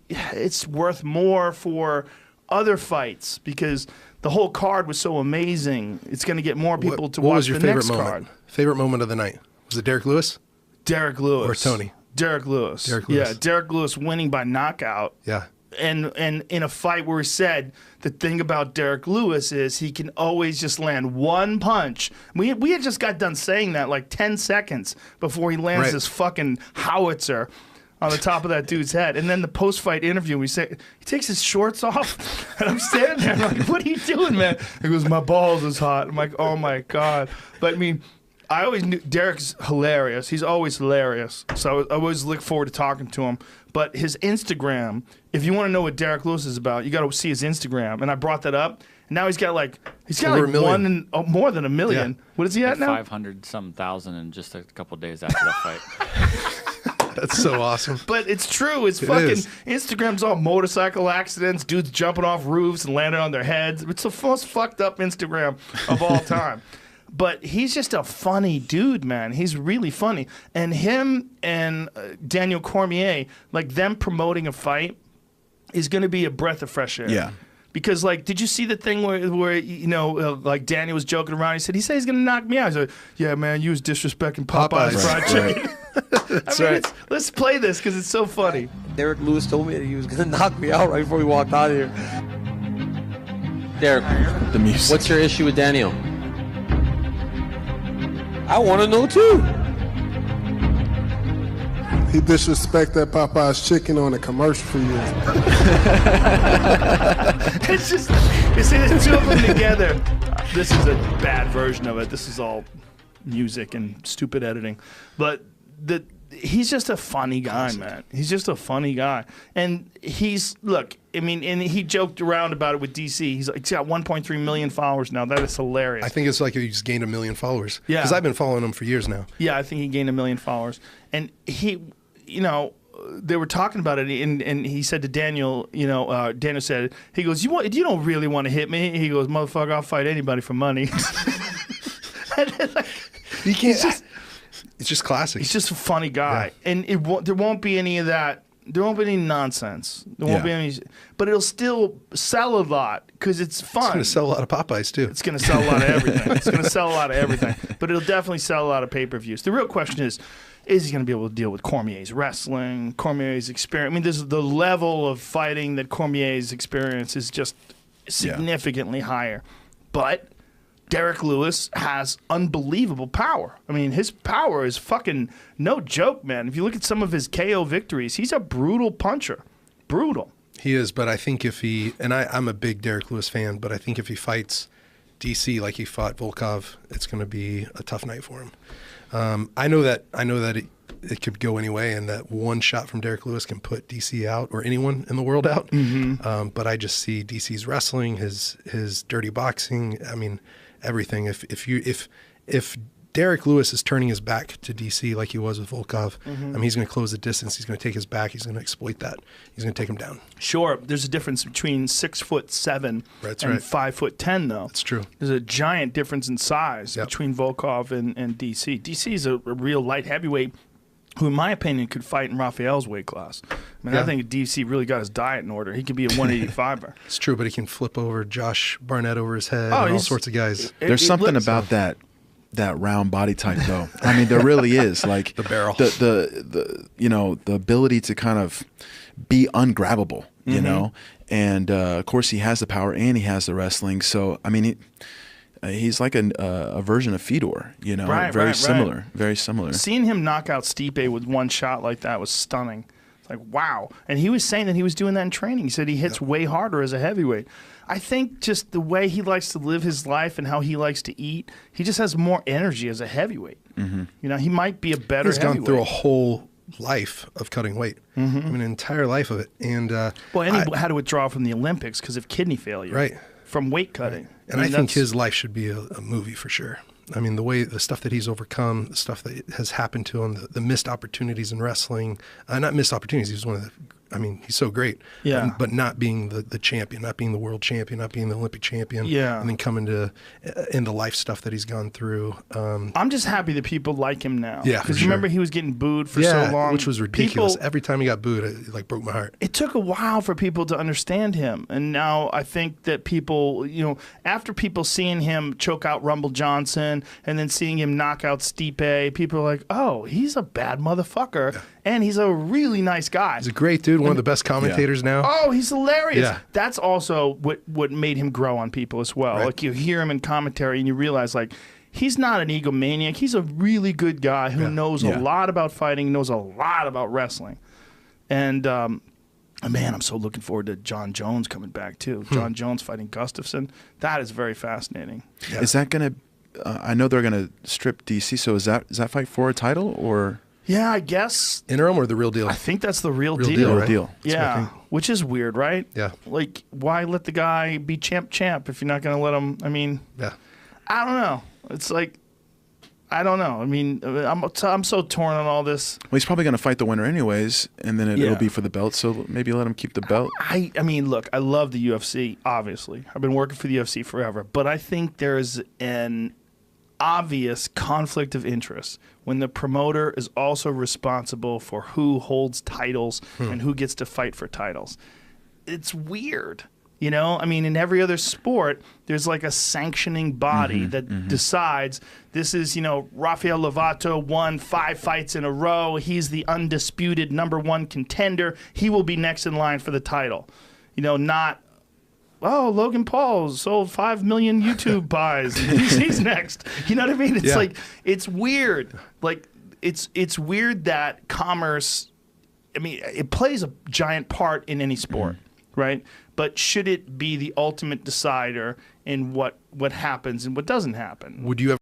it's worth more for other fights because the whole card was so amazing. It's going to get more people to watch the next card. Favorite moment of the night? Was it Derrick Lewis? Derrick Lewis. Or Tony? Derrick Lewis. Derrick Lewis. Yeah, Derrick Lewis winning by knockout. Yeah. And in a fight where he said the thing about Derrick Lewis is he can always just land one punch. We had just got done saying that like 10 seconds before he lands this fucking howitzer on the top of that dude's head. And then the post-fight interview, we say he takes his shorts off, and I'm standing there I'm like, what are you doing, man? He goes, my balls is hot. I'm like, oh my God. But I mean, I always knew Derrick's hilarious. He's always hilarious. So I always look forward to talking to him. But his Instagram, if you want to know what Derrick Lewis is about, you got to see his Instagram. And I brought that up. And now he's got like more than a million. Yeah. What is he at now? 500-some thousand in just a couple of days after that fight. That's so awesome. But it's true. It's fucking Instagram's all motorcycle accidents, dudes jumping off roofs and landing on their heads. It's the most fucked up Instagram of all time. But he's just a funny dude, man. He's really funny. And him and Daniel Cormier, like them promoting a fight is going to be a breath of fresh air. Yeah. Because, like, did you see the thing where you know, like Daniel was joking around? He said he's going to knock me out. He's like, yeah, man, you was disrespecting Popeye's fried chicken. That's right. Let's play this because it's so funny. Derrick Lewis told me that he was going to knock me out right before we walked out of here. Derrick, The music. what's your issue with Daniel? I want to know too. He disrespected Popeye's chicken on a commercial for you. It's just, you see the two of them together. This is a bad version of it. This is all music and stupid editing. But he's just a funny guy, man. He's just a funny guy. And and he joked around about it with DC. He's got 1.3 million followers now. That is hilarious. I think it's like he just gained 1 million followers. Yeah. Because I've been following him for years now. Yeah, I think he gained 1 million followers. And he, you know, they were talking about it, and he said to Daniel, you know, Daniel said, he goes, you don't really want to hit me? He goes, motherfucker, I'll fight anybody for money. He can't. It's just classic. He's just a funny guy, and there won't be any of that. There won't be any nonsense. There won't be any, but it'll still sell a lot because it's fun. It's going to sell a lot of Popeyes too. It's going to sell a lot of everything. It's going to sell a lot of everything, but it'll definitely sell a lot of pay-per-views. The real question is he going to be able to deal with Cormier's wrestling, Cormier's experience? I mean, this is the level of fighting that Cormier's experience is just significantly higher, but Derrick Lewis has unbelievable power. I mean, his power is fucking no joke, man. If you look at some of his KO victories, he's a brutal puncher. Brutal. He is, but I think if he, and I'm a big Derrick Lewis fan, but I think if he fights DC like he fought Volkov, it's going to be a tough night for him. I know that it could go anyway, and that one shot from Derrick Lewis can put DC out or anyone in the world out. Mm-hmm. But I just see DC's wrestling, his dirty boxing. I mean, everything. If Derrick Lewis is turning his back to DC like he was with Volkov, I mean, he's going to close the distance. He's going to take his back. He's going to exploit that. He's going to take him down. Sure, there's a difference between 6'7" and 5'10", though. That's true. There's a giant difference in size between Volkov and DC. DC is a real light heavyweight who, in my opinion, could fight in Raphael's weight class. I mean, I think DC really got his diet in order. He could be a 185er. It's true, but he can flip over Josh Barnett over his head and all sorts of guys. There's something about that round body type, though. I mean, there really is. Like the barrel. The you know, the ability to kind of be ungrabbable, you know? And, of course, he has the power and he has the wrestling. So, I mean, he's like a version of Fedor, you know, very similar. Seeing him knock out Stipe with one shot like that was stunning. It's like, wow. And he was saying that he was doing that in training. He said he hits way harder as a heavyweight. I think just the way he likes to live his life and how he likes to eat, he just has more energy as a heavyweight. You know, he might be a better heavyweight. He's gone through a whole life of cutting weight. I mean, an entire life of it. And he had to withdraw from the Olympics because of kidney failure. From weight cutting. Right. And I think his life should be a movie for sure. I mean, the stuff that he's overcome, the stuff that has happened to him, the missed opportunities in wrestling, not missed opportunities. He was one of I mean, he's so great. Yeah. But not being the champion, not being the world champion, not being the Olympic champion. Yeah. And then coming to into life stuff that he's gone through. I'm just happy that people like him now. Yeah, for Because sure. remember he was getting booed for so long. Which was ridiculous. People, Every time he got booed, it like broke my heart. it took a while for people to understand him. And now I think that people, after people seeing him choke out Rumble Johnson and then seeing him knock out Stipe, people are like, oh, he's a bad motherfucker. Yeah. And he's a really nice guy. He's a great dude, one of the best commentators now. Oh, he's hilarious. Yeah. That's also what made him grow on people as well. Right. Like you hear him in commentary and you realize like he's not an egomaniac. He's a really good guy who knows a lot about fighting, knows a lot about wrestling. And man, I'm so looking forward to John Jones coming back too. John Jones fighting Gustafsson. That is very fascinating. Yeah. Is that going to I know they're going to strip DC, so is that fight for a title or Yeah, I guess. Interim or the real deal? I think that's the real deal. Real right? deal. Yeah, which is weird, right? Yeah. Like, why let the guy be champ if you're not going to let him? I mean, Yeah. I don't know. It's like, I don't know. I mean, I'm so torn on all this. Well, he's probably going to fight the winner anyways, and then it'll be for the belt. So maybe let him keep the belt. I mean, look, I love the UFC, obviously. I've been working for the UFC forever. But I think there's an obvious conflict of interest when the promoter is also responsible for who holds titles and who gets to fight for titles. It's weird. I mean, in every other sport, there's like a sanctioning body that decides this is, Rafael Lovato won 5 fights in a row. He's the undisputed #1 contender. He will be next in line for the title. Not, oh, Logan Paul sold 5 million YouTube buys. He's next. You know what I mean? It's like, it's weird. Like, it's weird that commerce, I mean, it plays a giant part in any sport, right? But should it be the ultimate decider in what happens and what doesn't happen? Would you ever